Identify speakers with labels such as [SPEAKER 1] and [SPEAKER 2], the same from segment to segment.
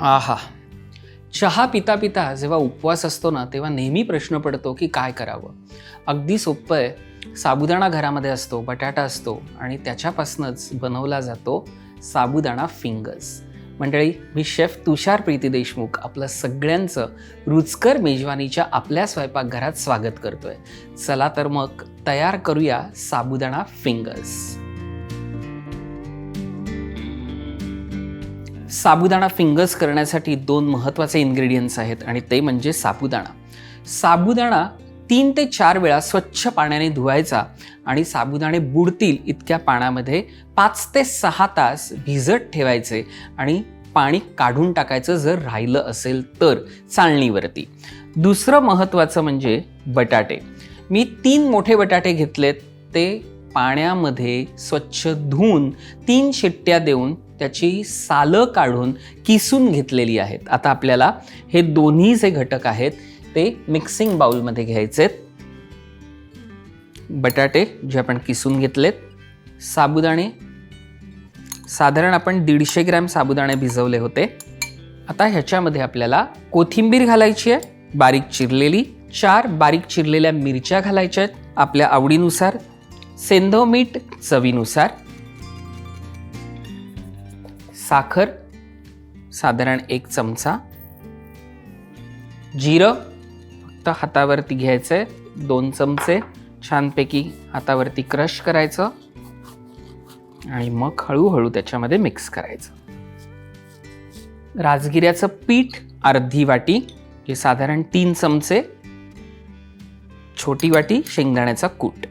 [SPEAKER 1] आहा, चहा पिता पिता जेव्हा उपवास असतो ना, तेव्हा नेहमी प्रश्न पडतो की काय करावं. अगदी सोपं आहे. साबुदाणा घरामध्ये असतो, बटाटा असतो आणि त्याच्यापासूनच बनवला जातो साबुदाणा फिंगर्स. मंडळी, मी शेफ तुषार प्रीती देशमुख आपलं सगळ्यांचं रुचकर मेजवानीच्या आपल्या स्वयंपाकघरात स्वागत करतोय. चला तर मग तयार करूया साबुदाणा फिंगर्स. साबुदाणा फिंगर्स करण्यासाठी 2 महत्त्वाचे इन्ग्रेडियंट्स आहेत आणि ते म्हणजे साबुदाणा. साबुदाणा 3 ते 4 वेळा स्वच्छ पाण्याने धुवायचा आणि साबुदाणे बुडतील इतक्या पाण्यामध्ये 5 ते 6 तास भिजत ठेवायचे आणि पाणी काढून टाकायचं जर राहिलं असेल तर चाळणीवरती. दुसरं महत्त्वाचं म्हणजे बटाटे. मी 3 मोठे बटाटे घेतलेत. ते पाण्यामध्ये स्वच्छ धुवून 3 शिट्ट्या देऊन त्याची सालं काढून किसून घेतलेली आहेत. आता आपल्याला हे दोन्ही जे घटक आहेत ते मिक्सिंग बाउलमध्ये घ्यायचेत. बटाटे जे आपण किसून घेतलेत, साबुदाणे साधारण आपण 150 ग्रॅम साबुदाणे भिजवले होते. आता ह्याच्यामध्ये आपल्याला कोथिंबीर घालायची आहे बारीक चिरलेली, 4 बारीक चिरलेल्या मिरच्या घालायच्या आहेत आपल्या आवडीनुसार, सेंधव मीठ चवीनुसार, साखर साधारण 1 चमचा, जिरं फक्त हातावरती घ्यायचंय 2 चमचे, छानपैकी हातावरती क्रश करायचं आणि मग हळूहळू त्याच्यामध्ये मिक्स करायचं. राजगिऱ्याचं पीठ अर्धी वाटी, जे साधारण 3 चमचे, छोटी वाटी शेंगदाण्याचा कूट.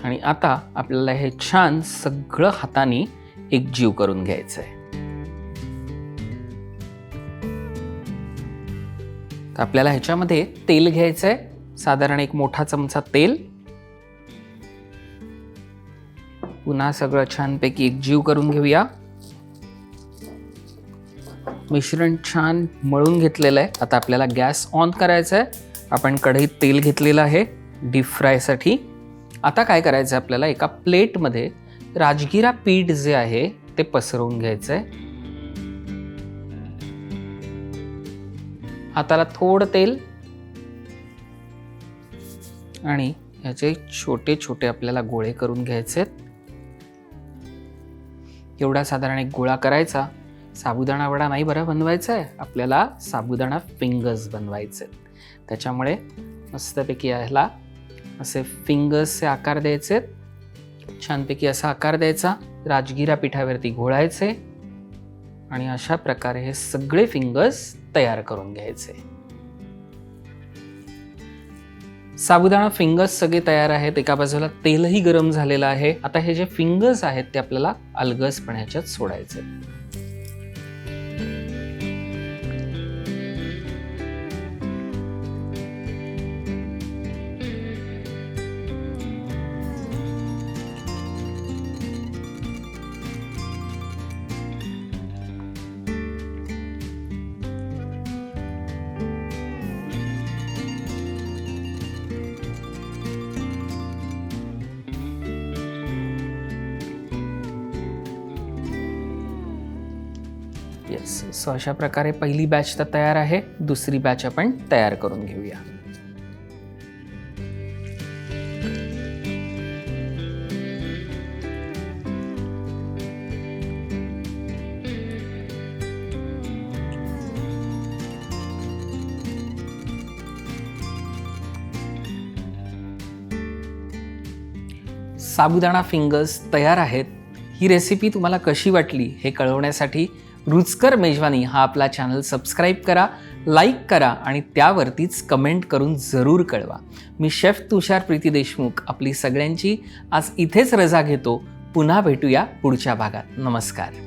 [SPEAKER 1] आणि आता आपल्याला हे छान सगळं हाताने एकजीव करून घ्यायचंय. तर आपल्याला ह्याच्यामध्ये तेल घ्यायचंय, साधारण 1 मोठा चमचा तेल. पुन्हा सगळं छानपैकी एकजीव करून घेऊया. मिश्रण छान मळून घेतलेलं आहे. आता आपल्याला गॅस ऑन करायचा आहे. आपण कढईत तेल घेतलेलं आहे डीप फ्रायसाठी. आता काय करायचं आहे, आपल्याला एका प्लेटमध्ये राजगिरा पीठ जे आहे ते पसरवून घ्यायचंय. हाताला थोडं तेल आणि ह्याचे छोटे छोटे आपल्याला गोळे करून घ्यायचे. एवढा साधारण एक गोळा करायचा. साबुदाणा वडा नाही बरं बनवायचा आहे, आपल्याला साबुदाणा फिंगर्स बनवायचे. त्याच्यामुळे मस्तपैकी ह्याला असे फिंगर्सचे आकार द्यायचे. छानपैकी असा आकार द्यायचा, राजगिरा पिठावरती घोळायचे आणि अशा प्रकारे हे सगळे फिंगर्स तयार करून घ्यायचे. साबुदाणा फिंगर्स सगळे तयार आहेत. एका बाजूला तेलही गरम झालेलं आहे. आता हे जे फिंगर्स आहेत ते आपल्याला अलगदपणे ह्याच्यात सोडायचे. येस, सो अशा प्रकारे पहिली बॅच तर तयार आहे. दुसरी बॅच आपण तयार करून घेऊया. साबुदाणा फिंगर्स तयार आहेत. ही रेसिपी तुम्हाला कशी वाटली हे कळवण्यासाठी रुचकर मेजवानी हा आपला चॅनल सबस्क्राईब करा, लाईक करा आणि त्यावरतीच कमेंट करून जरूर कळवा. मी शेफ तुषार प्रीती देशमुख आपली सगळ्यांची आज इथेच रजा घेतो. पुन्हा भेटूया पुढच्या भागात. नमस्कार.